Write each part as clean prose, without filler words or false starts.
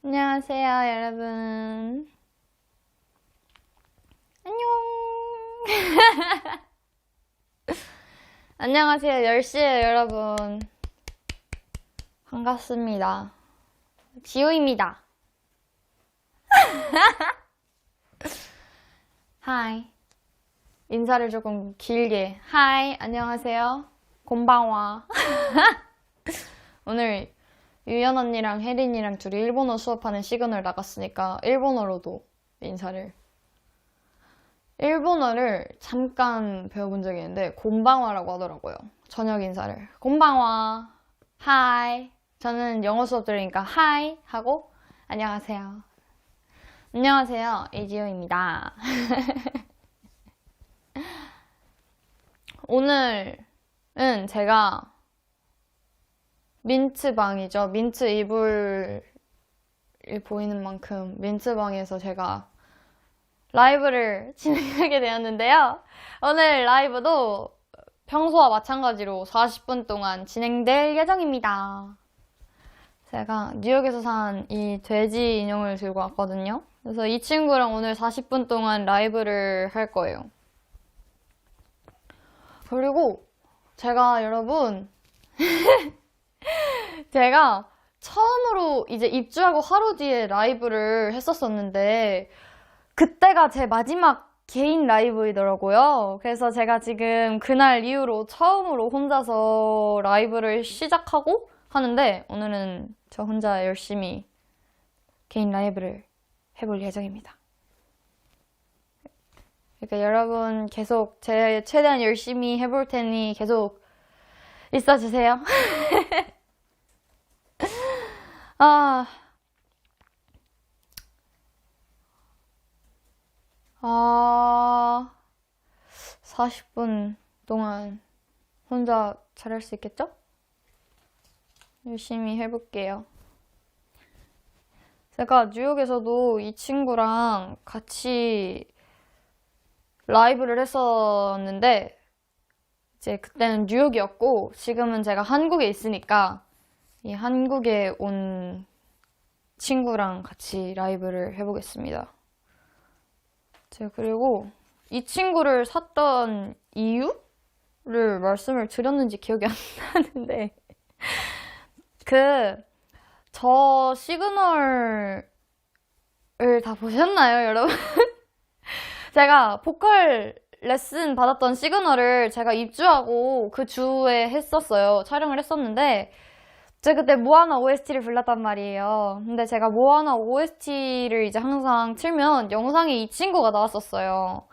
안녕하세요, 여러분. 안녕. 안녕하세요, 10시에 여러분. 반갑습니다. 지우입니다. 하이. 인사를 조금 길게. 하이, 안녕하세요. 곤방와. 오늘 유연 언니랑 혜린이랑 둘이 일본어 수업하는 시그널 나갔으니까 일본어로도 인사를. 일본어를 잠깐 배워본 적이 있는데 곤방와라고 하더라고요. 저녁 인사를. 곤방와. 하이. 저는 영어 수업 들으니까 하이 하고 안녕하세요. 안녕하세요. 이지우입니다. 오늘은 제가 민트방이죠. 민트 이불이 보이는 만큼 민트방에서 제가 라이브를 진행하게 되었는데요. 오늘 라이브도 평소와 마찬가지로 40분 동안 진행될 예정입니다. 제가 뉴욕에서 산 이 돼지 인형을 들고 왔거든요. 그래서 이 친구랑 오늘 40분 동안 라이브를 할 거예요. 그리고 제가 여러분 제가 처음으로 이제 입주하고 하루 뒤에 라이브를 했었었는데 그때가 제 마지막 개인 라이브이더라고요. 그래서 제가 지금 그날 이후로 처음으로 혼자서 라이브를 시작하고 하는데 오늘은 저 혼자 열심히 개인 라이브를 해볼 예정입니다. 그러니까 여러분 계속 제 최대한 열심히 해볼 테니 계속 있어주세요. 아, 40분 동안 혼자 잘할 수 있겠죠? 열심히 해볼게요. 제가 뉴욕에서도 이 친구랑 같이 라이브를 했었는데 이제 그때는 뉴욕이었고 지금은 제가 한국에 있으니까 이 한국에 온 친구랑 같이 라이브를 해보겠습니다. 제가 그리고 이 친구를 샀던 이유를 말씀을 드렸는지 기억이 안 나는데 저 시그널을 다 보셨나요, 여러분? 제가 보컬 레슨 받았던 시그널을 제가 입주하고 그 주에 했었어요. 촬영을 했었는데 제가 그때 모아나 OST를 불렀단 말이에요. 근데 제가 모아나 OST를 이제 항상 틀면 영상에 이 친구가 나왔었어요.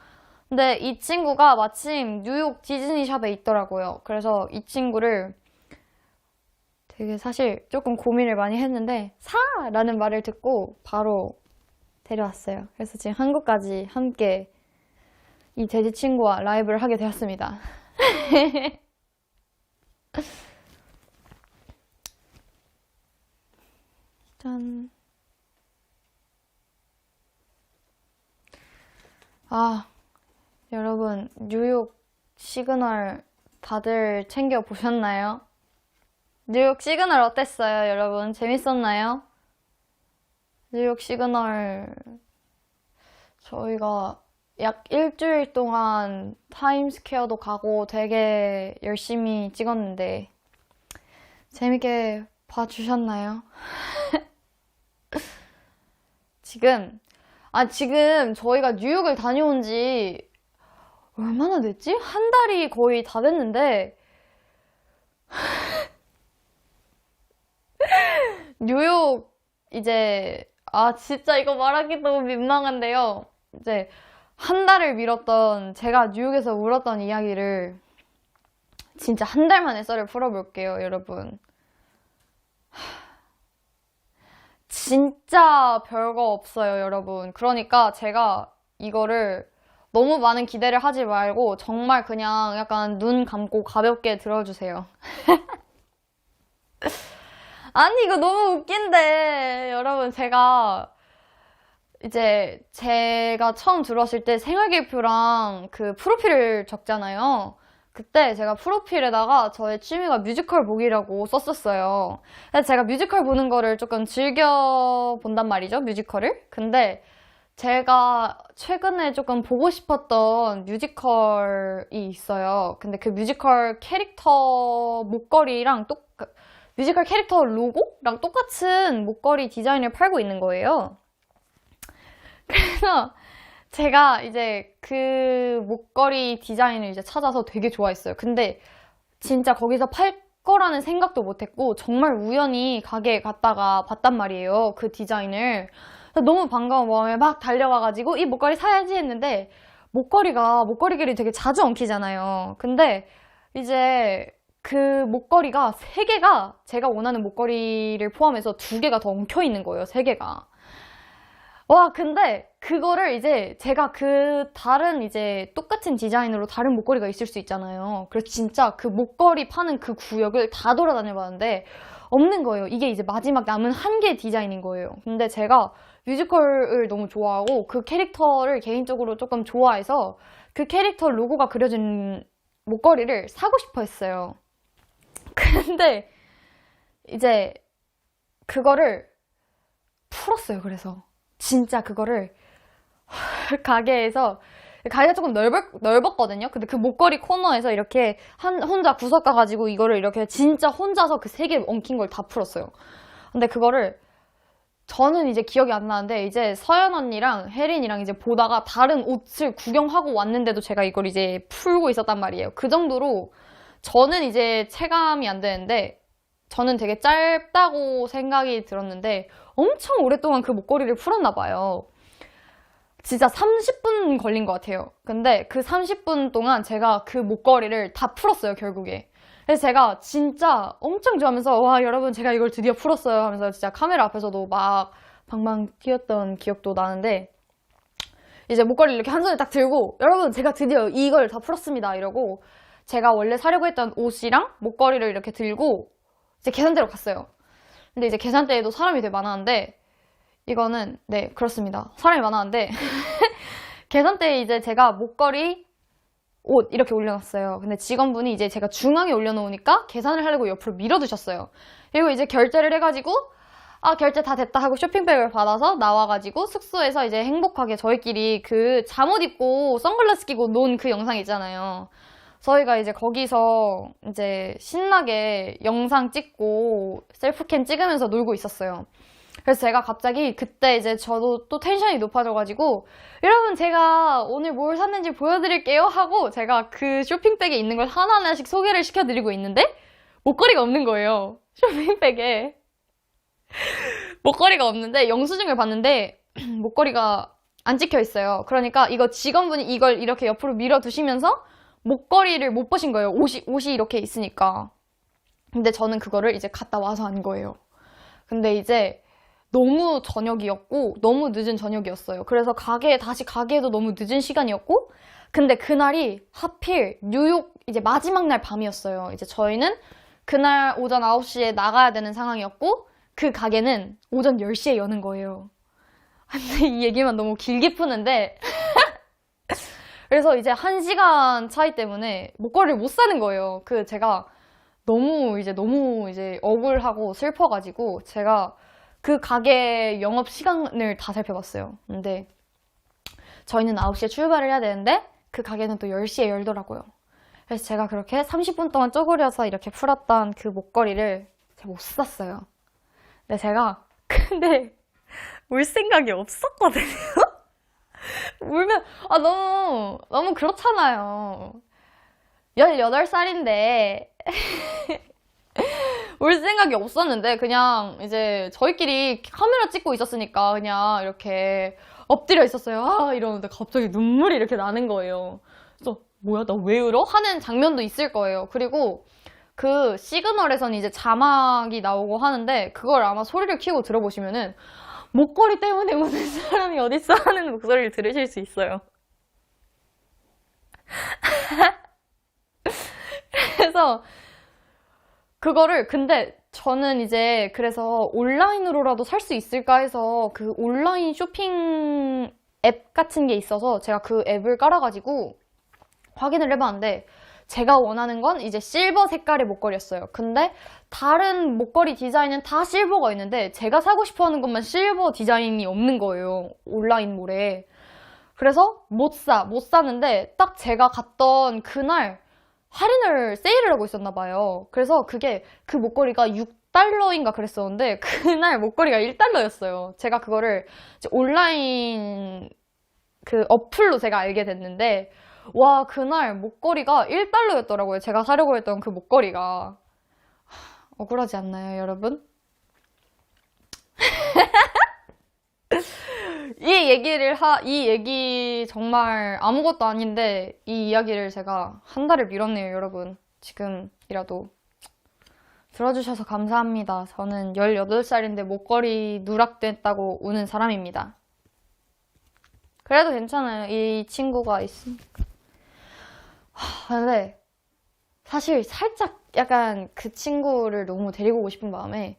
근데 이 친구가 마침 뉴욕 디즈니샵에 있더라고요. 그래서 이 친구를 되게 사실 조금 고민을 많이 했는데 사! 라는 말을 듣고 바로 데려왔어요. 그래서 지금 한국까지 함께 이 돼지 친구와 라이브를 하게 되었습니다. 짠. 여러분, 뉴욕 시그널 다들 챙겨 보셨나요? 뉴욕 시그널 어땠어요, 여러분? 재밌었나요? 뉴욕 시그널 저희가 약 일주일 동안 타임스퀘어도 가고 되게 열심히 찍었는데 재밌게 봐주셨나요? 지금 저희가 뉴욕을 다녀온 지 얼마나 됐지? 한 달이 거의 다 됐는데 뉴욕 이제 진짜 이거 말하기 너무 민망한데요. 이제 한 달을 미뤘던 제가 뉴욕에서 울었던 이야기를 진짜 한 달 만에 썰을 풀어볼게요, 여러분. 진짜 별거 없어요, 여러분. 그러니까 제가 이거를 너무 많은 기대를 하지 말고 정말 그냥 약간 눈 감고 가볍게 들어주세요. 아니, 이거 너무 웃긴데, 여러분. 제가 처음 들어왔을 때 생활기표랑 그 프로필을 적잖아요. 그때 제가 프로필에다가 저의 취미가 뮤지컬 보기라고 썼었어요. 그래서 제가 뮤지컬 보는 거를 조금 즐겨 본단 말이죠, 뮤지컬을. 근데 제가 최근에 조금 보고 싶었던 뮤지컬이 있어요. 근데 그 뮤지컬 캐릭터 목걸이랑 뮤지컬 캐릭터 로고랑 똑같은 목걸이 디자인을 팔고 있는 거예요. 그래서 제가 이제 그 목걸이 디자인을 이제 찾아서 되게 좋아했어요. 근데 진짜 거기서 팔 거라는 생각도 못했고 정말 우연히 가게에 갔다가 봤단 말이에요. 그 디자인을. 너무 반가운 마음에 막 달려가가지고 이 목걸이 사야지 했는데 목걸이끼리 되게 자주 엉키잖아요. 근데 이제 그 목걸이가 3개가 제가 원하는 목걸이를 포함해서 2개가 더 엉켜 있는 거예요. 3개가. 와, 근데 그거를 이제 제가 그 다른 이제 똑같은 디자인으로 다른 목걸이가 있을 수 있잖아요. 그래서 진짜 그 목걸이 파는 그 구역을 다 돌아다녀 봤는데 없는 거예요. 이게 이제 마지막 남은 한 개의 디자인인 거예요. 근데 제가 뮤지컬을 너무 좋아하고 그 캐릭터를 개인적으로 조금 좋아해서 그 캐릭터 로고가 그려진 목걸이를 사고 싶어 했어요. 근데 이제 그거를 풀었어요. 그래서 진짜 그거를 가게가 조금 넓었거든요. 근데 그 목걸이 코너에서 이렇게 혼자 구석 가가지고 이거를 이렇게 진짜 혼자서 그 3개 엉킨 걸 다 풀었어요. 근데 그거를 저는 이제 기억이 안 나는데 이제 서연 언니랑 혜린이랑 이제 보다가 다른 옷을 구경하고 왔는데도 제가 이걸 이제 풀고 있었단 말이에요. 그 정도로 저는 이제 체감이 안 되는데 저는 되게 짧다고 생각이 들었는데 엄청 오랫동안 그 목걸이를 풀었나 봐요. 진짜 30분 걸린 것 같아요. 근데 그 30분 동안 제가 그 목걸이를 다 풀었어요, 결국에. 그래서 제가 진짜 엄청 좋아하면서 와, 여러분 제가 이걸 드디어 풀었어요 하면서 진짜 카메라 앞에서도 막 방방 뛰었던 기억도 나는데 이제 목걸이를 이렇게 한 손에 딱 들고 여러분 제가 드디어 이걸 다 풀었습니다 이러고 제가 원래 사려고 했던 옷이랑 목걸이를 이렇게 들고 이제 계산대로 갔어요. 근데 이제 계산대에도 사람이 되게 많았는데 이거는 네 그렇습니다. 사람이 많았는데 계산대에 이제 제가 목걸이 옷 이렇게 올려놨어요. 근데 직원분이 이제 제가 중앙에 올려놓으니까 계산을 하려고 옆으로 밀어두셨어요. 그리고 이제 결제를 해가지고 아 결제 다 됐다 하고 쇼핑백을 받아서 나와가지고 숙소에서 이제 행복하게 저희끼리 그 잠옷 입고 선글라스 끼고 논 그 영상 있잖아요. 저희가 이제 거기서 이제 신나게 영상 찍고 셀프캠 찍으면서 놀고 있었어요. 그래서 제가 갑자기 그때 이제 저도 또 텐션이 높아져가지고 여러분 제가 오늘 뭘 샀는지 보여드릴게요 하고 제가 그 쇼핑백에 있는 걸 하나하나씩 소개를 시켜드리고 있는데 목걸이가 없는 거예요. 쇼핑백에 목걸이가 없는데 영수증을 봤는데 목걸이가 안 찍혀 있어요. 그러니까 이거 직원분이 이걸 이렇게 옆으로 밀어두시면서 목걸이를 못 보신 거예요. 옷이 이렇게 있으니까. 근데 저는 그거를 이제 갔다 와서 안 거예요. 근데 이제 너무 저녁이었고 너무 늦은 저녁이었어요. 그래서 다시 가게에도 너무 늦은 시간이었고 근데 그날이 하필 뉴욕 이제 마지막 날 밤이었어요. 이제 저희는 그날 오전 9시에 나가야 되는 상황이었고 그 가게는 오전 10시에 여는 거예요. 근데 이 얘기만 너무 길게 푸는데 그래서 이제 1시간 차이 때문에 목걸이를 못 사는 거예요. 제가 너무 이제 억울하고 슬퍼가지고 제가 그 가게 영업 시간을 다 살펴봤어요. 근데 저희는 9시에 출발을 해야 되는데 그 가게는 또 10시에 열더라고요. 그래서 제가 그렇게 30분 동안 쪼그려서 이렇게 풀었던 그 목걸이를 제가 못 샀어요. 근데 울 생각이 없었거든요. 울면 너무 그렇잖아요. 18살인데 울 생각이 없었는데 그냥 이제 저희끼리 카메라 찍고 있었으니까 그냥 이렇게 엎드려 있었어요. 이러는데 갑자기 눈물이 이렇게 나는 거예요. 그래서 뭐야 나 왜 울어? 하는 장면도 있을 거예요. 그리고 그 시그널에선 이제 자막이 나오고 하는데 그걸 아마 소리를 키고 들어보시면은 목걸이 때문에 우는 사람이 어딨어 하는 목소리를 들으실 수 있어요. 그래서 그거를 근데 저는 이제 그래서 온라인으로라도 살 수 있을까 해서 그 온라인 쇼핑 앱 같은 게 있어서 제가 그 앱을 깔아가지고 확인을 해봤는데 제가 원하는 건 이제 실버 색깔의 목걸이였어요. 근데 다른 목걸이 디자인은 다 실버가 있는데 제가 사고 싶어 하는 것만 실버 디자인이 없는 거예요. 온라인몰에. 그래서 못 샀는데 딱 제가 갔던 그날 할인을 세일을 하고 있었나 봐요. 그래서 그 목걸이가 6달러인가 그랬었는데 그날 목걸이가 1달러였어요. 제가 그거를 이제 온라인 그 어플로 제가 알게 됐는데 와, 그날 목걸이가 1달러였더라고요. 제가 사려고 했던 그 목걸이가. 억울하지 않나요, 여러분? 이 얘기 정말 아무것도 아닌데, 이 이야기를 제가 한 달을 미뤘네요, 여러분. 지금이라도. 들어주셔서 감사합니다. 저는 18살인데 목걸이 누락됐다고 우는 사람입니다. 그래도 괜찮아요. 이 친구가 있으니까. 근데 사실 살짝 약간 그 친구를 너무 데리고 오고 싶은 마음에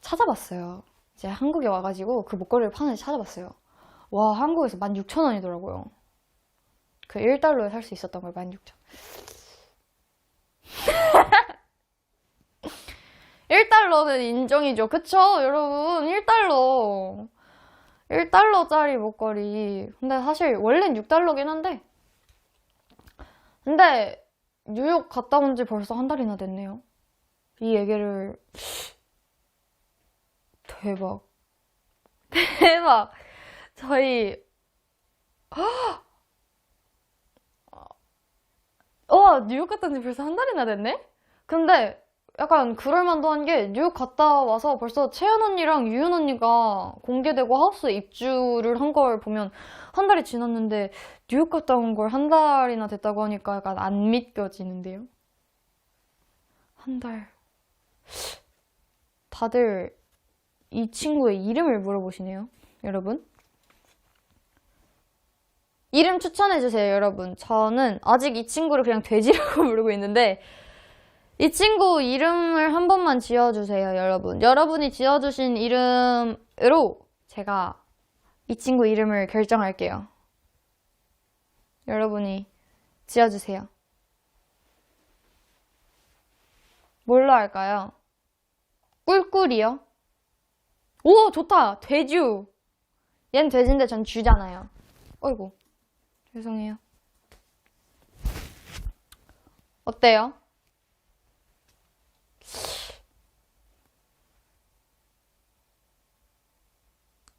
찾아봤어요. 이제 한국에 와가지고 그 목걸이를 파는지 찾아봤어요. 와, 한국에서 16,000원이더라고요. 그 1달러에 살 수 있었던 걸 16,000원. 1달러는 인정이죠. 그쵸, 여러분? 1달러. 1달러짜리 목걸이. 근데 사실 원래는 6달러긴 한데. 근데 뉴욕 갔다 온 지 벌써 한 달이나 됐네요. 이 얘기를. 대박. 대박. 저희 뉴욕 갔다 온 지 벌써 한 달이나 됐네? 근데 약간 그럴만도 한 게 뉴욕 갔다 와서 벌써 채연 언니랑 유연 언니가 공개되고 하우스에 입주를 한 걸 보면 한 달이 지났는데 뉴욕 갔다 온 걸 한 달이나 됐다고 하니까 약간 안 믿겨지는데요? 한 달. 다들 이 친구의 이름을 물어보시네요, 여러분. 이름 추천해주세요, 여러분. 저는 아직 이 친구를 그냥 돼지라고 부르고 있는데 이 친구 이름을 한 번만 지어주세요, 여러분. 여러분이 지어주신 이름으로 제가 이 친구 이름을 결정할게요. 여러분이 지어주세요. 뭘로 할까요? 꿀꿀이요? 오, 좋다. 돼주. 얜 돼지인데 전 쥐잖아요. 어이구, 죄송해요. 어때요?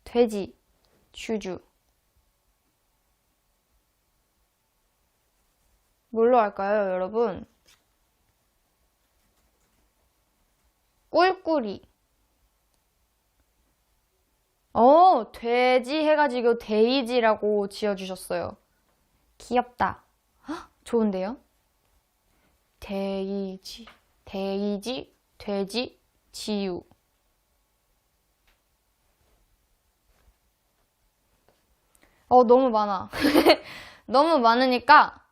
돼지, 쥐주. 뭘로 할까요, 여러분? 꿀꿀이. 돼지 해가지고 데이지라고 지어주셨어요. 귀엽다. 헉, 좋은데요? 데이지, 돼지, 지유. 너무 많아. 너무 많으니까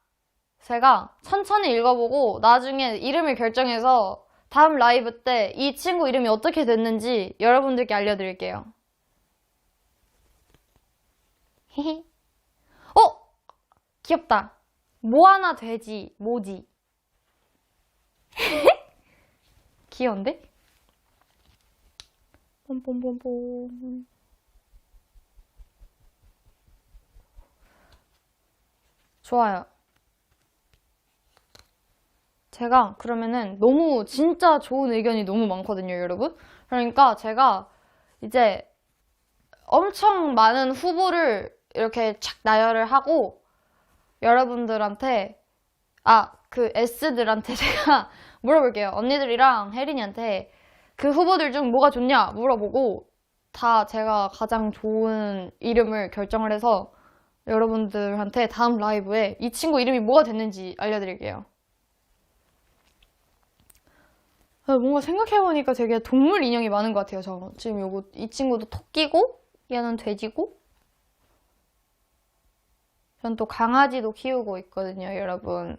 제가 천천히 읽어보고 나중에 이름을 결정해서 다음 라이브 때 이 친구 이름이 어떻게 됐는지 여러분들께 알려드릴게요. 귀엽다. 모아나 돼지, 모지. 귀여운데? 뽐뽐뽐뽐. 좋아요. 제가 그러면은 너무 진짜 좋은 의견이 너무 많거든요, 여러분. 그러니까 제가 이제 엄청 많은 후보를 이렇게 착 나열을 하고 여러분들한테 그 S들한테 제가 물어볼게요. 언니들이랑 혜린이한테 그 후보들 중 뭐가 좋냐 물어보고 다 제가 가장 좋은 이름을 결정을 해서 여러분들한테 다음 라이브에 이 친구 이름이 뭐가 됐는지 알려드릴게요. 뭔가 생각해보니까 되게 동물 인형이 많은 것 같아요. 저 지금 이 친구도 토끼고 얘는 돼지고 전 또 강아지도 키우고 있거든요, 여러분.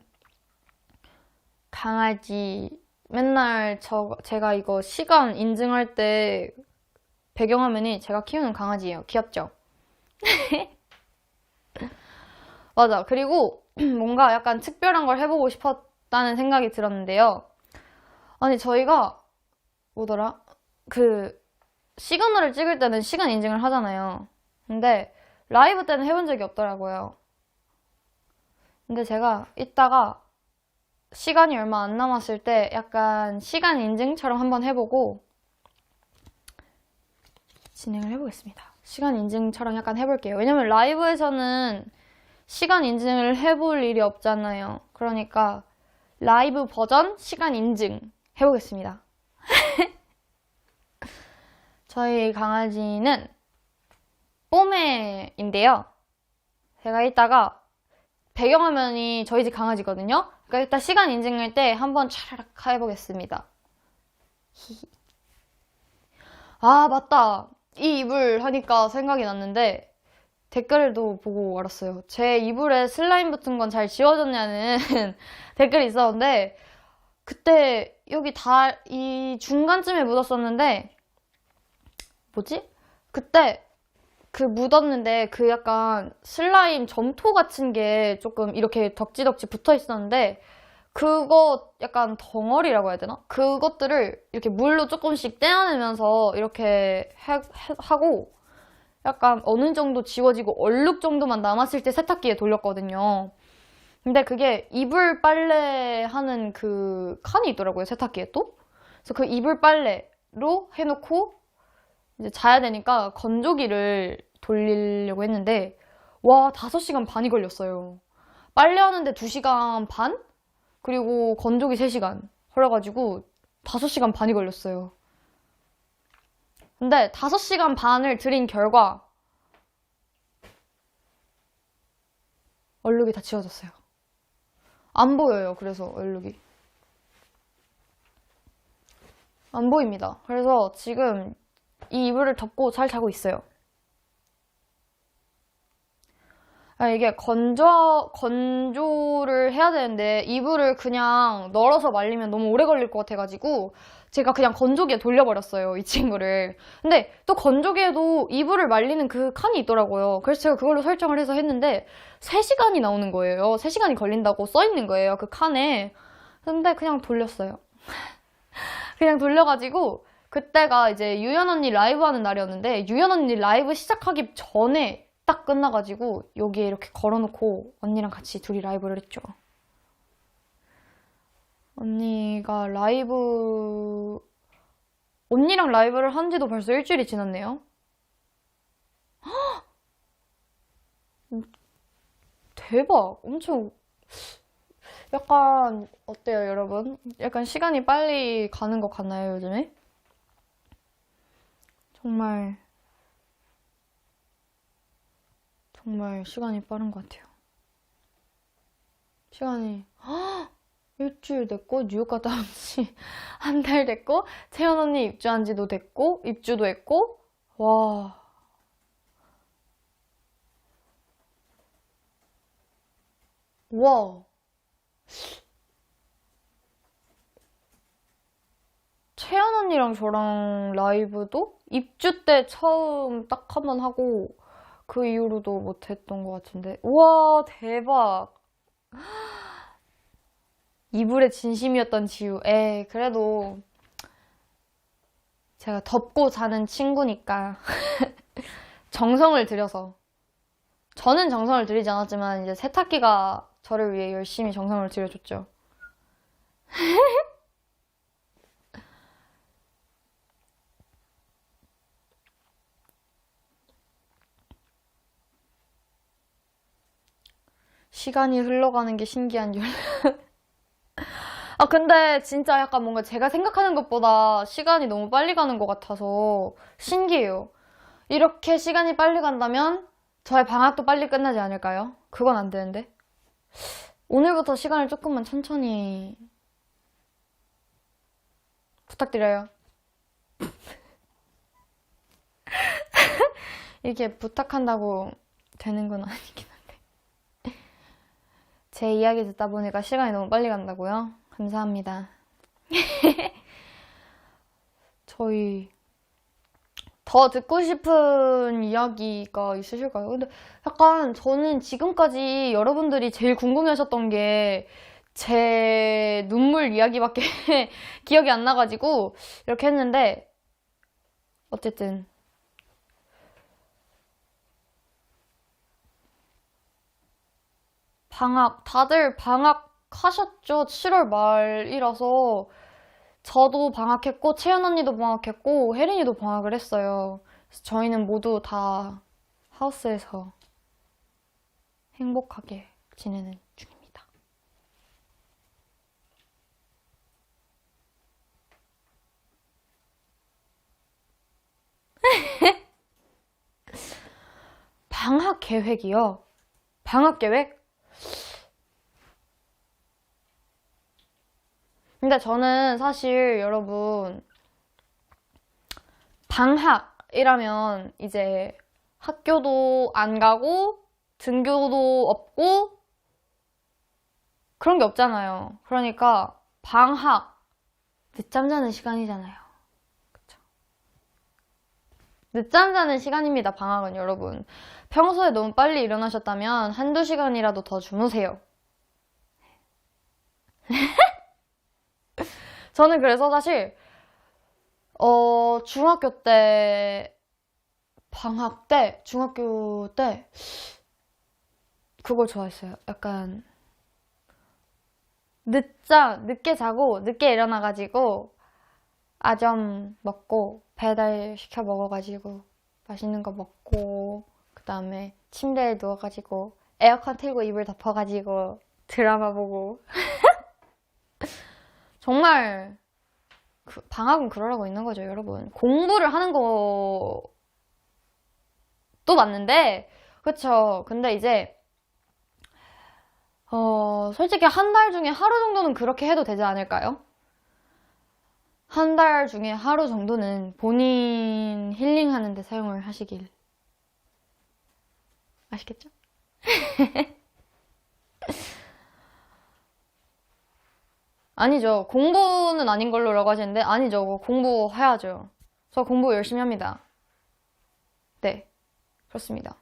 강아지 맨날 제가 이거 시간 인증할 때 배경화면이 제가 키우는 강아지예요. 귀엽죠? 맞아. 그리고 뭔가 약간 특별한 걸 해보고 싶다는 생각이 들었는데요. 아니, 저희가, 뭐더라? 시그널을 찍을 때는 시간 인증을 하잖아요. 근데, 라이브 때는 해본 적이 없더라고요. 근데 제가 이따가 시간이 얼마 안 남았을 때 약간 시간 인증처럼 한번 해보고 진행을 해보겠습니다. 시간 인증처럼 약간 해볼게요. 왜냐면 라이브에서는 시간 인증을 해볼 일이 없잖아요. 그러니까 라이브 버전 시간 인증 해보겠습니다. 저희 강아지는 뽀메인데요. 제가 이따가 배경화면이 저희 집 강아지거든요. 그러니까 일단 시간 인증할 때 한번 차라락 해보겠습니다. 아, 맞다. 이 이불 하니까 생각이 났는데 댓글도 보고 알았어요. 제 이불에 슬라임 붙은 건 잘 지워졌냐는 댓글이 있었는데 그때 여기 이 중간쯤에 묻었었는데 뭐지? 그때 묻었는데 약간 슬라임 점토 같은 게 조금 이렇게 덕지덕지 붙어 있었는데 그거 약간 덩어리라고 해야 되나? 그것들을 이렇게 물로 조금씩 떼어내면서 이렇게 하고 약간 어느 정도 지워지고 얼룩 정도만 남았을 때 세탁기에 돌렸거든요. 근데 그게 이불 빨래 하는 그 칸이 있더라고요, 세탁기에 또. 그래서 그 이불 빨래로 해놓고 이제 자야 되니까 건조기를 돌리려고 했는데 와, 5시간 반이 걸렸어요. 빨래하는데 2시간 반? 그리고 건조기 3시간 걸려가지고 5시간 반이 걸렸어요. 근데 5시간 반을 들인 결과 얼룩이 다 지워졌어요. 안 보여요. 그래서 얼룩이 안 보입니다. 그래서 지금 이 이불을 덮고 잘 자고 있어요. 이게 건조를 해야 되는데 이불을 그냥 널어서 말리면 너무 오래 걸릴 것 같아가지고 제가 그냥 건조기에 돌려버렸어요, 이 친구를. 근데 또 건조기에도 이불을 말리는 그 칸이 있더라고요. 그래서 제가 그걸로 설정을 해서 했는데 3시간이 나오는 거예요. 3시간이 걸린다고 써있는 거예요, 그 칸에. 근데 그냥 돌렸어요. 그냥 돌려가지고 그때가 이제 유연 언니 라이브 하는 날이었는데 유연 언니 라이브 시작하기 전에 딱 끝나가지고 여기에 이렇게 걸어놓고 언니랑 같이 둘이 라이브를 했죠. 언니랑 라이브를 한 지도 벌써 일주일이 지났네요. 대박! 엄청 약간 어때요, 여러분? 약간 시간이 빨리 가는 것 같나요, 요즘에? 정말 시간이 빠른 것 같아요. 시간이 일주일 됐고 뉴욕 갔다 온 지 한 달 됐고 채연 언니 입주한 지도 됐고 입주도 했고 와. 와. 채연 언니랑 저랑 라이브도 입주 때 처음 딱 한 번 하고 그 이후로도 못했던 것 같은데. 우와, 대박. 이불의 진심이었던 지우. 그래도 제가 덮고 자는 친구니까 정성을 들여서. 저는 정성을 들이지 않았지만 이제 세탁기가 저를 위해 열심히 정성을 들여줬죠. 시간이 흘러가는 게 신기한 줄. 근데 진짜 약간 뭔가 제가 생각하는 것보다 시간이 너무 빨리 가는 것 같아서 신기해요. 이렇게 시간이 빨리 간다면 저의 방학도 빨리 끝나지 않을까요? 그건 안 되는데. 오늘부터 시간을 조금만 천천히 부탁드려요. 이렇게 부탁한다고 되는 건 아니긴 한데. 제 이야기 듣다 보니까 시간이 너무 빨리 간다고요? 감사합니다. 저희 더 듣고 싶은 이야기가 있으실까요? 근데 약간 저는 지금까지 여러분들이 제일 궁금해하셨던 게 제 눈물 이야기밖에 기억이 안 나가지고 이렇게 했는데 어쨌든 다들 방학하셨죠? 7월 말이라서 저도 방학했고 채연 언니도 방학했고 혜린이도 방학을 했어요. 그래서 저희는 모두 다 하우스에서 행복하게 지내는 중입니다. 방학 계획이요? 방학 계획? 근데 저는 사실 여러분 방학이라면 이제 학교도 안 가고 등교도 없고 그런 게 없잖아요. 그러니까 방학 늦잠 자는 시간이잖아요. 그쵸? 늦잠 자는 시간입니다. 방학은 여러분. 평소에 너무 빨리 일어나셨다면 한두 시간이라도 더 주무세요. 저는 그래서 사실 중학교 때 방학 때 중학교 때 그걸 좋아했어요. 약간 늦게 자고 늦게 일어나가지고 아점 먹고 배달 시켜 먹어가지고 맛있는 거 먹고 그 다음에 침대에 누워가지고 에어컨 틀고 이불 덮어가지고 드라마 보고 정말 방학은 그러라고 있는 거죠, 여러분. 공부를 하는 것도 맞는데, 그쵸. 근데 이제, 솔직히 한 달 중에 하루 정도는 그렇게 해도 되지 않을까요? 한 달 중에 하루 정도는 본인 힐링하는 데 사용을 하시길. 아시겠죠? 아니죠. 공부는 아닌 걸로라고 하시는데, 아니죠. 공부해야죠. 저 공부 열심히 합니다. 네. 그렇습니다.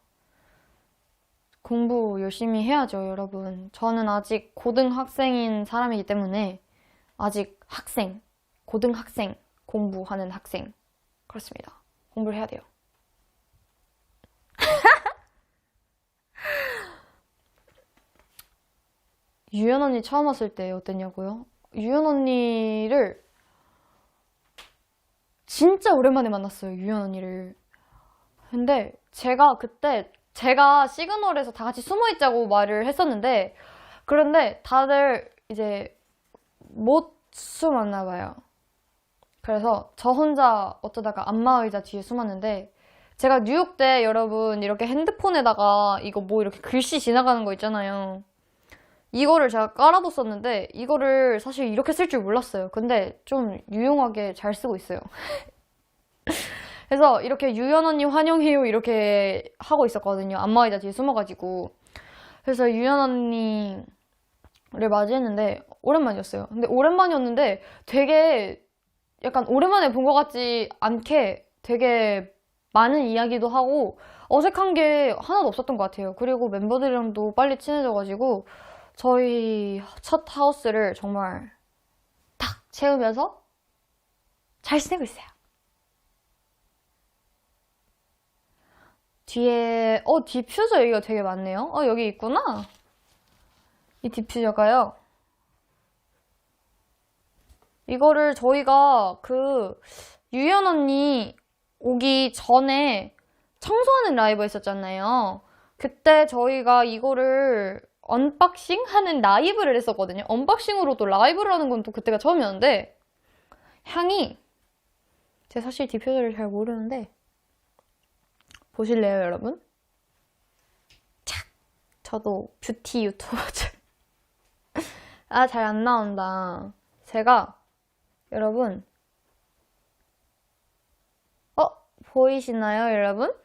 공부 열심히 해야죠, 여러분. 저는 아직 고등학생인 사람이기 때문에, 아직 학생, 고등학생, 공부하는 학생. 그렇습니다. 공부를 해야 돼요. 유연 언니 처음 왔을 때 어땠냐고요? 유연 언니를 진짜 오랜만에 만났어요, 유연 언니를. 근데 제가 시그널에서 다 같이 숨어 있자고 말을 했었는데, 그런데 다들 이제 못 숨었나 봐요. 그래서 저 혼자 어쩌다가 안마의자 뒤에 숨었는데, 제가 뉴욕 때 여러분 이렇게 핸드폰에다가 이거 뭐 이렇게 글씨 지나가는 거 있잖아요. 이거를 제가 깔아뒀었는데 이거를 사실 이렇게 쓸 줄 몰랐어요. 근데 좀 유용하게 잘 쓰고 있어요. 그래서 이렇게 유연 언니 환영해요 이렇게 하고 있었거든요. 안마의자 뒤에 숨어가지고. 그래서 유연 언니를 맞이했는데 오랜만이었어요. 근데 오랜만이었는데 되게 약간 오랜만에 본 것 같지 않게 되게 많은 이야기도 하고 어색한 게 하나도 없었던 것 같아요. 그리고 멤버들이랑도 빨리 친해져가지고 저희 첫 하우스를 정말 탁 채우면서 잘 지내고 있어요. 뒤에 디퓨저 얘기가 되게 많네요. 여기 있구나. 이 디퓨저가요. 이거를 저희가 유연 언니 오기 전에 청소하는 라이브 했었잖아요. 그때 저희가 이거를 언박싱 하는 라이브를 했었거든요. 언박싱으로 또 라이브를 하는 건 또 그때가 처음이었는데, 향이, 제가 사실 디퓨저를 잘 모르는데, 보실래요, 여러분? 착! 저도 뷰티 유튜버죠. 아, 잘 안 나온다. 제가, 여러분, 보이시나요, 여러분?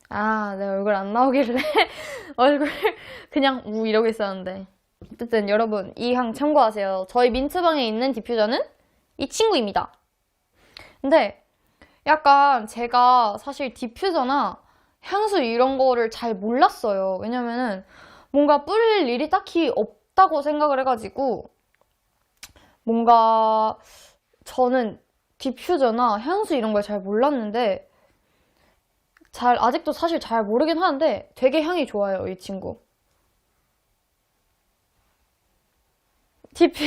아, 내 얼굴 안 나오길래 얼굴 그냥 이러고 있었는데. 어쨌든 여러분, 이 향 참고하세요. 저희 민트방에 있는 디퓨저는 이 친구입니다. 근데 약간 제가 사실 디퓨저나 향수 이런 거를 잘 몰랐어요. 왜냐면은 뭔가 뿌릴 일이 딱히 없다고 생각을 해가지고 뭔가 저는 디퓨저나 향수 이런 걸 잘 몰랐는데 아직도 사실 잘 모르긴 하는데 되게 향이 좋아요, 이 친구. 디퓨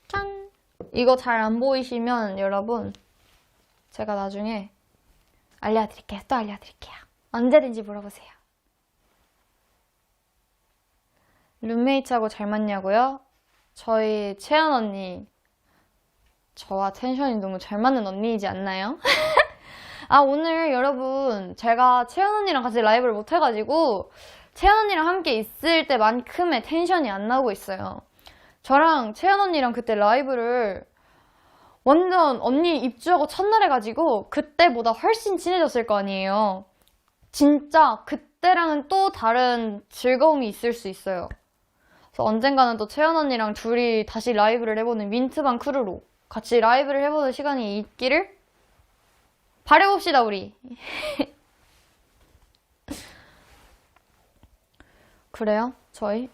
짠! 이거 잘 안 보이시면 여러분 제가 나중에 알려드릴게요. 또 알려드릴게요. 언제든지 물어보세요. 룸메이트하고 잘 맞냐고요? 저희 채연 언니 저와 텐션이 너무 잘 맞는 언니이지 않나요? 아, 오늘 여러분 제가 채연 언니랑 같이 라이브를 못 해가지고 채연 언니랑 함께 있을 때만큼의 텐션이 안 나오고 있어요. 저랑 채연 언니랑 그때 라이브를 완전 언니 입주하고 첫날 해가지고 그때보다 훨씬 친해졌을 거 아니에요. 진짜 그때랑은 또 다른 즐거움이 있을 수 있어요. 그래서 언젠가는 또 채연 언니랑 둘이 다시 라이브를 해보는 민트방 크루로 같이 라이브를 해보는 시간이 있기를 바라봅시다, 우리. 그래요? 저희?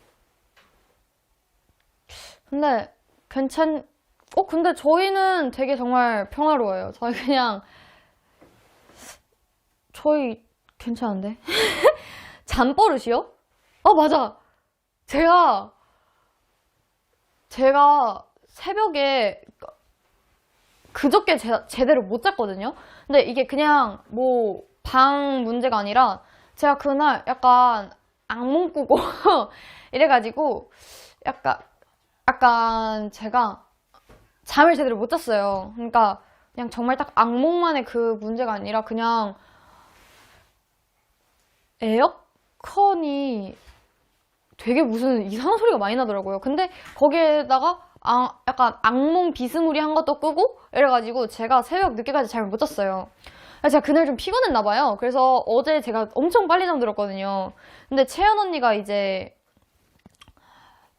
근데 근데 저희는 되게 정말 평화로워요. 저희 괜찮은데? 잠버릇이요? 맞아. 제가 새벽에 그저께 제대로 못 잤거든요? 근데 이게 그냥 뭐 방 문제가 아니라 제가 그날 약간 악몽 꾸고 이래가지고 약간 제가 잠을 제대로 못 잤어요. 그러니까 그냥 정말 딱 악몽만의 그 문제가 아니라 그냥 에어컨이 되게 무슨 이상한 소리가 많이 나더라고요. 근데 거기에다가 약간 악몽 비스무리한 것도 끄고 이래가지고 제가 새벽 늦게까지 잠을 못 잤어요. 제가 그날 좀 피곤했나 봐요. 그래서 어제 제가 엄청 빨리 잠들었거든요. 근데 채연 언니가 이제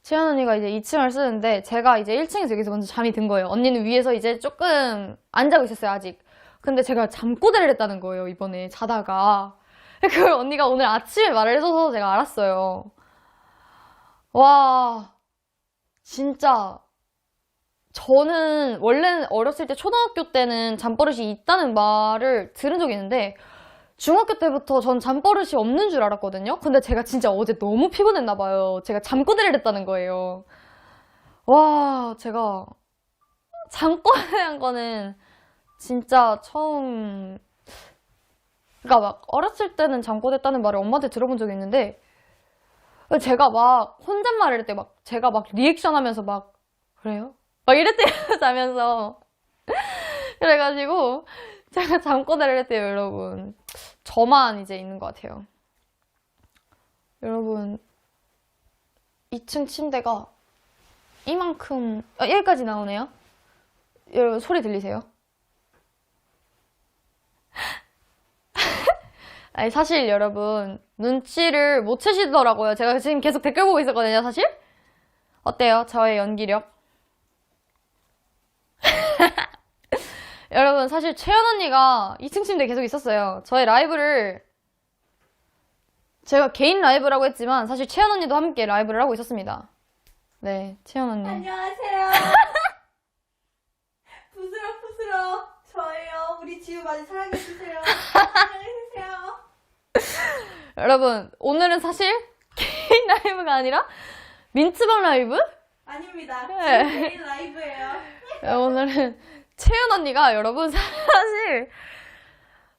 2층을 쓰는데 제가 이제 1층에서 여기서 먼저 잠이 든 거예요. 언니는 위에서 이제 조금 안 자고 있었어요, 아직. 근데 제가 잠꼬대를 했다는 거예요, 이번에 자다가. 그걸 언니가 오늘 아침에 말을 해줘서 제가 알았어요. 와, 진짜. 저는 원래는 어렸을 때 초등학교 때는 잠버릇이 있다는 말을 들은 적이 있는데 중학교 때부터 전 잠버릇이 없는 줄 알았거든요. 근데 제가 진짜 어제 너무 피곤했나 봐요. 제가 잠꼬대를 했다는 거예요. 와, 제가 잠꼬대 한 거는 진짜 처음. 그러니까 막 어렸을 때는 잠꼬대 했다는 말을 엄마한테 들어본 적이 있는데 제가 막 혼잣말을 할 때 막 제가 막 리액션 하면서 막 그래요? 막 이랬대요, 자면서. 그래가지고 제가 잠꼬대를 했대요, 여러분. 저만 이제 있는 것 같아요. 여러분, 2층 침대가 이만큼, 여기까지 나오네요. 여러분, 소리 들리세요? 아니, 사실 여러분, 눈치를 못 채시더라고요. 제가 지금 계속 댓글 보고 있었거든요, 사실? 어때요? 저의 연기력? 여러분, 사실 채연 언니가 2층 침대에 계속 있었어요. 저의 라이브를 제가 개인 라이브라고 했지만 사실 채연 언니도 함께 라이브를 하고 있었습니다. 네, 채연 언니. 안녕하세요. 부스럭부스럭 저예요. 우리 지우 많이 사랑해주세요. 사랑해주세요. 여러분, 오늘은 사실 개인 라이브가 아니라 민트방 라이브? 아닙니다. 네. 지우 개인 라이브예요. 오늘은 채연 언니가 여러분 사실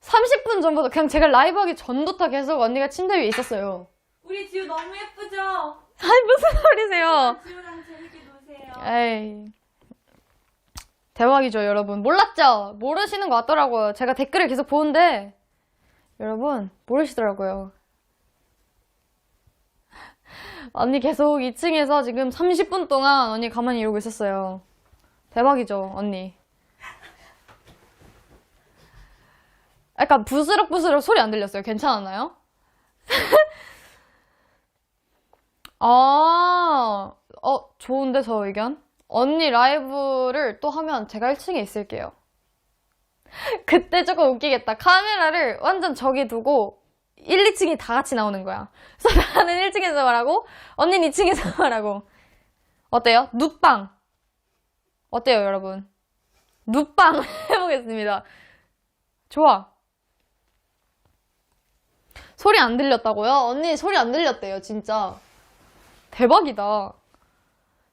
30분 전부터 그냥 제가 라이브 하기 전부터 계속 언니가 침대 위에 있었어요. 우리 지우 너무 예쁘죠? 아니, 무슨 소리세요? 지우랑 재밌게 노세요. 에이. 대박이죠, 여러분. 몰랐죠? 모르시는 것 같더라고요. 제가 댓글을 계속 보는데, 여러분, 모르시더라고요. 언니 계속 2층에서 지금 30분 동안 언니 가만히 이러고 있었어요. 대박이죠, 언니. 약간 부스럭부스럭 소리 안 들렸어요. 괜찮았나요? 좋은데, 저 의견? 언니 라이브를 또 하면 제가 1층에 있을게요. 그때 조금 웃기겠다. 카메라를 완전 저기 두고 1, 2층이 다 같이 나오는 거야. 그래서 나는 1층에서 말하고 언니는 2층에서 말하고. 어때요? 눕방. 어때요, 여러분? 눕방 해보겠습니다. 좋아. 소리 안 들렸다고요? 언니 소리 안 들렸대요, 진짜. 대박이다.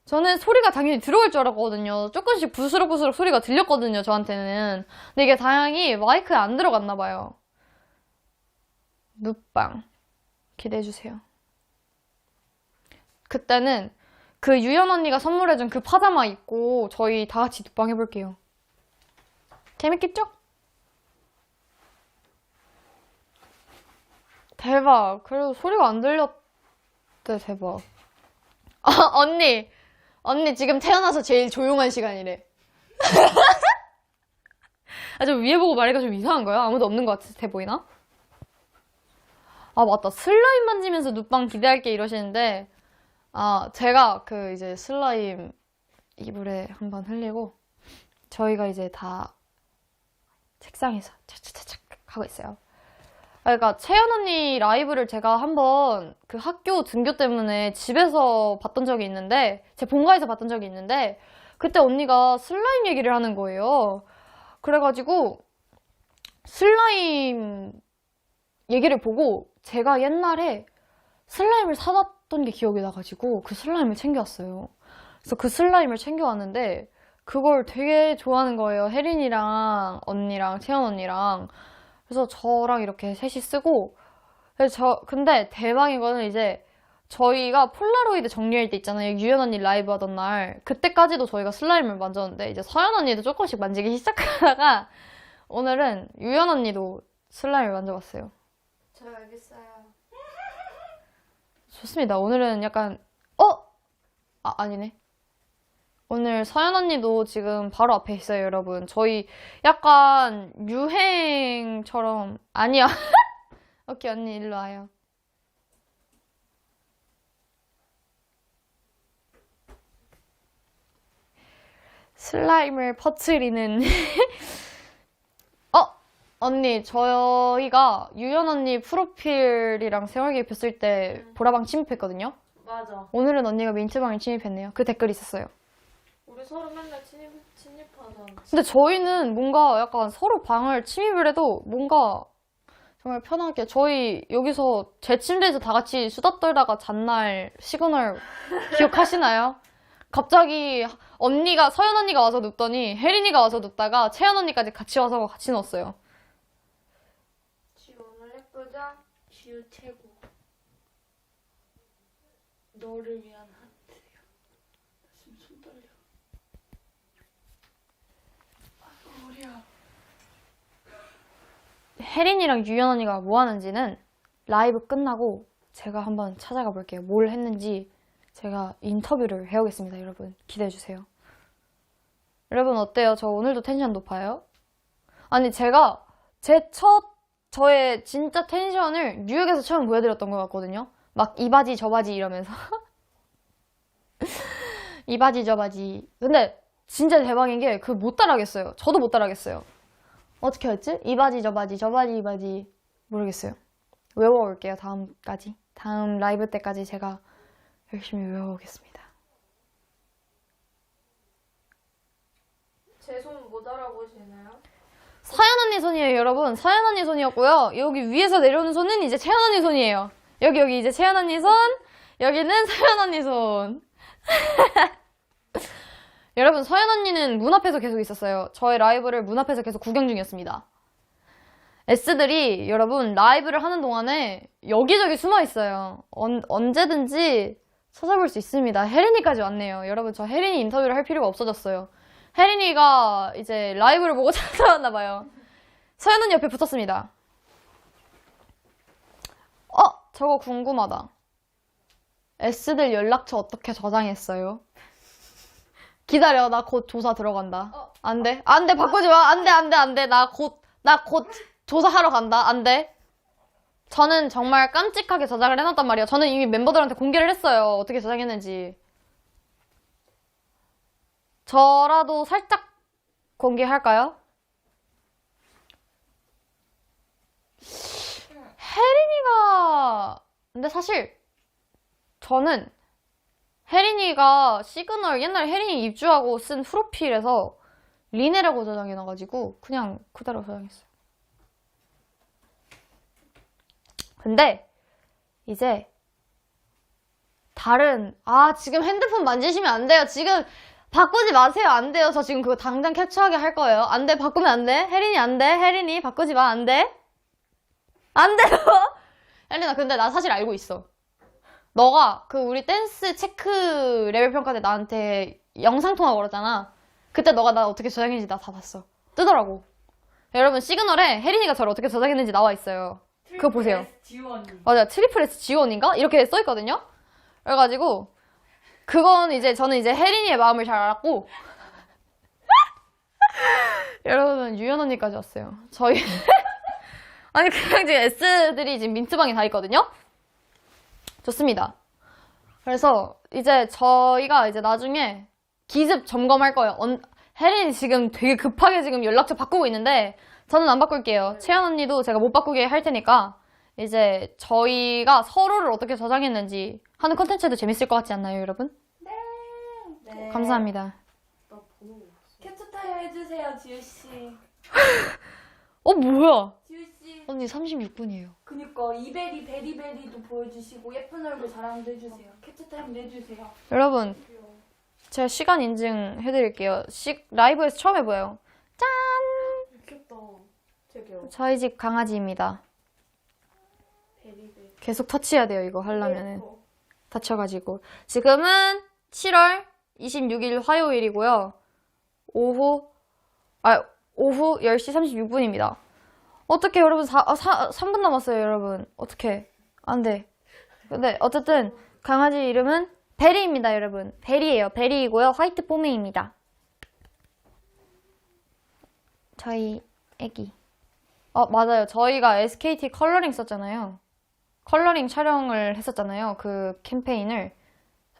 저는 소리가 당연히 들어올 줄 알았거든요. 조금씩 부스럭부스럭 소리가 들렸거든요, 저한테는. 근데 이게 다행히 마이크에 안 들어갔나 봐요. 눕방. 기대해주세요. 그때는 그 유연 언니가 선물해준 그 파자마 입고 저희 다 같이 눕방 해볼게요. 재밌겠죠? 대박. 그래도 소리가 안 들렸대, 대박. 언니 지금 태어나서 제일 조용한 시간이래. 아, 저 위에 보고 말하기가 좀 이상한가요? 아무도 없는 것 같아 보이나? 아, 맞다. 슬라임 만지면서 눕방 기대할게 이러시는데, 아, 제가 그 이제 슬라임 이불에 한번 흘리고, 저희가 이제 다 책상에서 착착착착 하고 있어요. 그러니까 채연 언니 라이브를 제가 한번 그 학교 등교 때문에 집에서 봤던 적이 있는데, 제 본가에서 봤던 적이 있는데, 그때 언니가 슬라임 얘기를 하는 거예요. 그래가지고 슬라임 얘기를 보고 제가 옛날에 슬라임을 사놨던 게 기억이 나가지고 그 슬라임을 챙겨왔어요. 그래서 그 슬라임을 챙겨왔는데 그걸 되게 좋아하는 거예요. 혜린이랑 언니랑 채연 언니랑. 그래서 저랑 이렇게 셋이 쓰고, 근데 대박인 거는 이제 저희가 폴라로이드 정리할 때 있잖아요. 유연 언니 라이브 하던 날. 그때까지도 저희가 슬라임을 만졌는데, 이제 서연 언니도 조금씩 만지기 시작하다가, 오늘은 유연 언니도 슬라임을 만져봤어요. 저 알겠어요. 좋습니다. 오늘은 약간, 아니네. 오늘 서연 언니도 지금 바로 앞에 있어요, 여러분. 저희 약간 유행처럼, 아니야. 오케이, 언니 일로 와요. 슬라임을 퍼트리는 언니, 저희가 유연 언니 프로필이랑 생활계획표 쓸 때 보라방 침입했거든요. 맞아. 오늘은 언니가 민트방에 침입했네요. 그 댓글 있었어요. 우리 서로 맨날 침입하잖아. 근데 저희는 뭔가 약간 서로 방을 침입을 해도 뭔가 정말 편하게, 저희 여기서 제 침대에서 다 같이 수다 떨다가 잔날 시그널 기억하시나요? 갑자기 서연 언니가 와서 눕더니 혜린이가 와서 눕다가 채연 언니까지 같이 와서 같이 넣었어요. 지우 오늘 예쁘자? 지우 최고. 너를 위한 하트야. 지금 손 떨려. 아, 머리야. 혜린이랑 유연 언니가 뭐 하는지는 라이브 끝나고 제가 한번 찾아가 볼게요. 뭘 했는지 제가 인터뷰를 해오겠습니다. 여러분 기대해주세요. 여러분 어때요? 저 오늘도 텐션 높아요? 아니 제가 저의 진짜 텐션을 뉴욕에서 처음 보여드렸던 것 같거든요. 막 이 바지 저 바지 이러면서 이 바지 저 바지. 근데 진짜 대박인 게 그 못 따라하겠어요. 저도 못 따라하겠어요. 어떻게 했지? 이 바지 저 바지 저 바지 이 바지 모르겠어요. 외워올게요. 다음 라이브 때까지 제가 열심히 외워오겠습니다. 제 손 못 알아보시나요? 서연 언니 손이에요, 여러분. 서연 언니 손이었고요. 여기 위에서 내려오는 손은 이제 채연 언니 손이에요. 여기 이제 채연 언니 손, 여기는 서연 언니 손. 여러분, 서연 언니는 문 앞에서 계속 있었어요. 저의 라이브를 문 앞에서 계속 구경 중이었습니다. S들이 여러분 라이브를 하는 동안에 여기저기 숨어 있어요. 언제든지 찾아볼 수 있습니다. 혜린이까지 왔네요. 여러분, 저 혜린이 인터뷰를 할 필요가 없어졌어요. 혜린이가 이제 라이브를 보고 찾아왔나 봐요. 서연 언니 옆에 붙었습니다. 저거 궁금하다. S들 연락처 어떻게 저장했어요? 기다려, 나 곧 조사 들어간다. 안 돼. 안 돼, 바꾸지 마. 안 돼. 나 곧 조사하러 간다. 안 돼. 저는 정말 깜찍하게 저장을 해놨단 말이에요. 저는 이미 멤버들한테 공개를 했어요. 어떻게 저장했는지. 저라도 살짝 공개할까요? 혜린이가, 근데 사실, 저는 혜린이가 시그널, 옛날에 혜린이 입주하고 쓴 프로필에서 리네라고 저장해놔가지고, 그냥 그대로 저장했어요. 근데, 이제, 지금 핸드폰 만지시면 안 돼요. 지금, 바꾸지 마세요. 안 돼요. 저 지금 그거 당장 캡처하게 할 거예요. 안 돼. 바꾸면 안 돼. 혜린이 안 돼. 혜린이 바꾸지 마. 안 돼. 안 돼요. 혜린아, 근데 나 사실 알고 있어. 너가 우리 댄스 체크 레벨 평가 때 나한테 영상통화 걸었잖아. 그때 너가 나 어떻게 저장했는지 나 다 봤어. 뜨더라고. 여러분, 시그널에 혜린이가 저를 어떻게 저장했는지 나와 있어요. 그거 보세요. 지원이. 맞아요. 트리플 S 지원인가? 이렇게 써있거든요? 그래가지고, 저는 이제 혜린이의 마음을 잘 알았고, 여러분, 유연 언니까지 왔어요. 아니, 그냥 지금 S들이 지금 민트방에 다 있거든요? 좋습니다. 그래서, 이제 저희가 이제 나중에 기습 점검할 거예요. 혜린이 지금 되게 급하게 지금 연락처 바꾸고 있는데, 저는 안 바꿀게요. 채연 언니도 제가 못 바꾸게 할 테니까, 이제 저희가 서로를 어떻게 저장했는지 하는 컨텐츠도 재밌을 것 같지 않나요, 여러분? 네. 감사합니다. 나 번호 없어. 캡처 타임 해주세요, 지우씨. 뭐야? 지우씨. 언니 36분이에요. 그니까, 이베리, 베리베리도 보여주시고, 예쁜 얼굴 자랑도 해주세요. 캡처 타임도 해주세요. 여러분, 제가 시간 인증해드릴게요. 라이브에서 처음 해봐요. 짠! 귀엽다. 되게요. 저희 집 강아지입니다. 베리베리. 계속 터치해야 돼요, 이거 하려면은. 다쳐가지고. 지금은 7월 26일 화요일이고요. 오후 10시 36분입니다. 어떻게 여러분, 3분 남았어요, 여러분. 어떻게? 안 돼. 근데, 어쨌든, 강아지 이름은 베리입니다, 여러분. 베리예요. 베리이고요. 화이트 포메입니다. 저희 애기. 맞아요. 저희가 SKT 컬러링 썼잖아요. 컬러링 촬영을 했었잖아요. 그 캠페인을.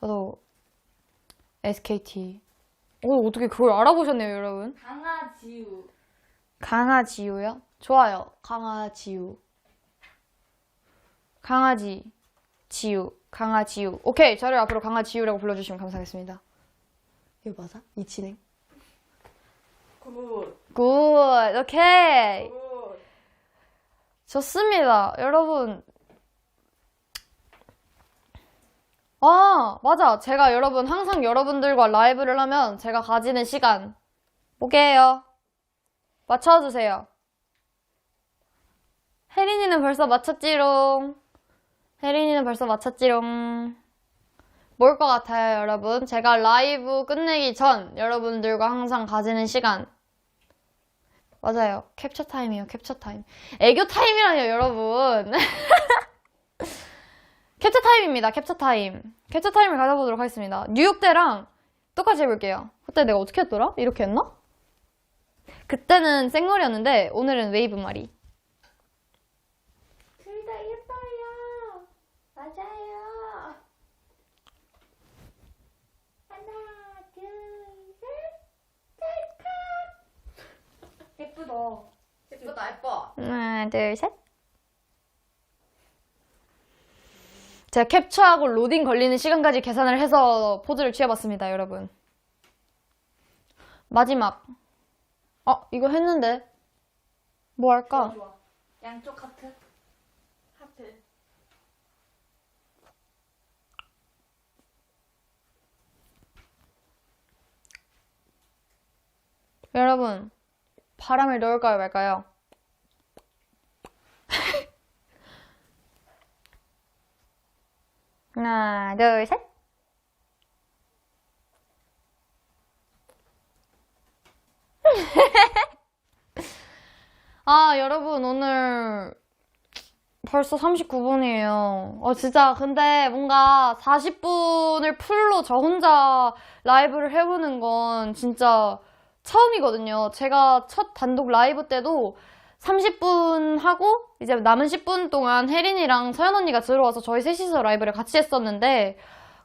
저도 SKT. 어떻게 그걸 알아보셨네요, 여러분. 강아지우. 강아지유요? 좋아요. 강아지유. 강아지. 지유. 강아지유. 오케이. 저를 앞으로 강아지유라고 불러주시면 감사하겠습니다. 이거 맞아? 이 진행? 굿. 굿. 오케이. 굿. 좋습니다. 여러분. 맞아. 제가 여러분, 항상 여러분들과 라이브를 하면 제가 가지는 시간. 뭐게요? 맞춰주세요. 혜린이는 벌써 맞췄지롱. 혜린이는 벌써 맞췄지롱. 뭘 것 같아요, 여러분? 제가 라이브 끝내기 전 여러분들과 항상 가지는 시간. 맞아요. 캡처 타임이에요, 캡처 타임. 애교 타임이라뇨, 여러분. 캡처 타임입니다, 캡처 타임. 캡처 타임을 가져보도록 하겠습니다. 뉴욕 때랑 똑같이 해볼게요. 그때 내가 어떻게 했더라? 이렇게 했나? 그때는 생머리였는데 오늘은 웨이브 머리. 둘 다 예뻐요. 맞아요. 하나, 둘, 셋. 찰칵. 예쁘다. 예쁘다, 예뻐. 하나, 둘, 셋. 제가 캡처하고 로딩 걸리는 시간까지 계산을 해서 포즈를 취해봤습니다, 여러분. 마지막. 이거 했는데. 뭐 할까? 좋아. 양쪽 하트. 하트. 여러분, 바람을 넣을까요, 말까요? 하나, 둘, 셋. 여러분, 오늘 벌써 39분이에요. 진짜, 근데 뭔가 40분을 풀로 저 혼자 라이브를 해보는 건 진짜 처음이거든요. 제가 첫 단독 라이브 때도 30분 하고 이제 남은 10분 동안 혜린이랑 서연 언니가 들어와서 저희 셋이서 라이브를 같이 했었는데,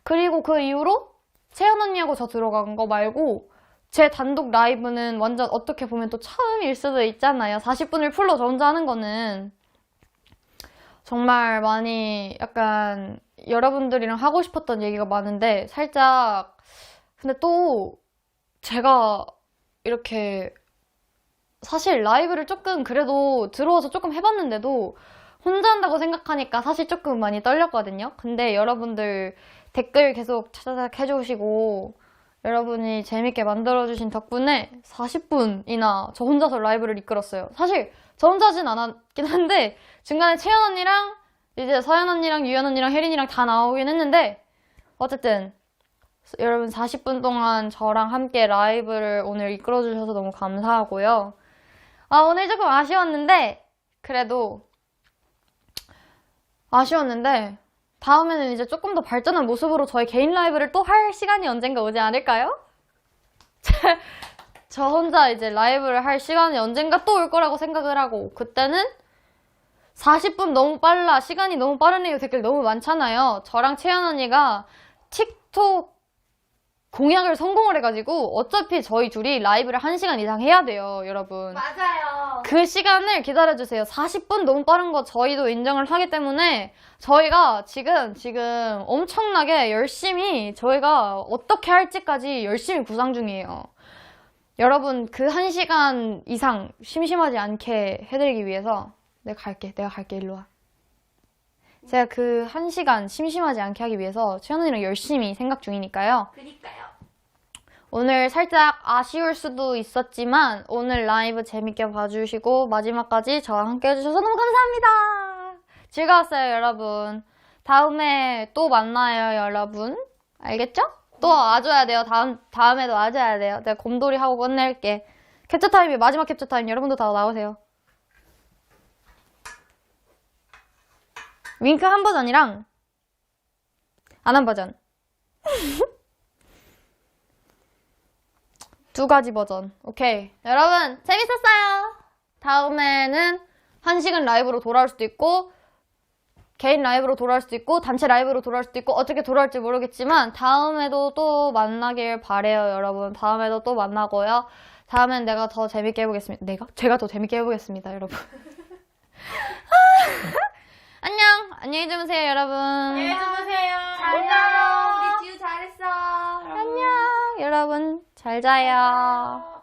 그리고 그 이후로 채연 언니하고 저 들어간 거 말고 제 단독 라이브는 완전 어떻게 보면 또 처음일 수도 있잖아요. 40분을 풀로 저 혼자 하는 거는. 정말 많이 약간 여러분들이랑 하고 싶었던 얘기가 많은데 살짝 근데 또 제가 이렇게 사실 라이브를 조금 그래도 들어와서 조금 해봤는데도 혼자 한다고 생각하니까 사실 조금 많이 떨렸거든요. 근데 여러분들 댓글 계속 차다닥 해주시고 여러분이 재밌게 만들어주신 덕분에 40분이나 저 혼자서 라이브를 이끌었어요. 사실 저 혼자 하진 않았긴 한데 중간에 채연 언니랑 이제 서연 언니랑 유연 언니랑 혜린이랑 다 나오긴 했는데 어쨌든 여러분 40분 동안 저랑 함께 라이브를 오늘 이끌어주셔서 너무 감사하고요. 오늘 조금 아쉬웠는데 다음에는 이제 조금 더 발전한 모습으로 저희 개인 라이브를 또 할 시간이 언젠가 오지 않을까요? 저 혼자 이제 라이브를 할 시간이 언젠가 또 올 거라고 생각을 하고 그때는 40분 너무 빨라 시간이 너무 빠르네요 댓글 너무 많잖아요. 저랑 채연 언니가 틱톡 공약을 성공을 해가지고 어차피 저희 둘이 라이브를 1시간 이상 해야 돼요 여러분. 맞아요. 그 시간을 기다려주세요. 40분 너무 빠른 거 저희도 인정을 하기 때문에 저희가 지금 엄청나게 열심히 저희가 어떻게 할지까지 열심히 구상 중이에요. 여러분 그 1시간 이상 심심하지 않게 해드리기 위해서 내가 갈게 일로 와. 제가 그 1시간 심심하지 않게 하기 위해서 채연 언니랑 열심히 생각 중이니까요. 그니까요. 오늘 살짝 아쉬울 수도 있었지만 오늘 라이브 재밌게 봐주시고 마지막까지 저와 함께 해주셔서 너무 감사합니다. 즐거웠어요 여러분. 다음에 또 만나요 여러분. 알겠죠? 또 와줘야 돼요. 다음에도 와줘야 돼요. 내가 곰돌이 하고 끝낼게. 캡처 타임이 마지막 캡처 타임. 여러분도 다 나오세요. 윙크 한 버전이랑 안 한 버전. 2가지 버전. 오케이. 여러분, 재밌었어요. 다음에는 1시간 라이브로 돌아올 수도 있고, 개인 라이브로 돌아올 수도 있고, 단체 라이브로 돌아올 수도 있고, 어떻게 돌아올지 모르겠지만, 다음에도 또 만나길 바래요, 여러분. 다음에도 또 만나고요. 다음엔 내가 더 재밌게 해보겠습니다. 제가 더 재밌게 해보겠습니다, 여러분. 안녕. 안녕히 주무세요, 여러분. 안녕히 주무세요. 잘 자요. 우리 지우 잘했어. 안녕. 여러분, 잘 자요.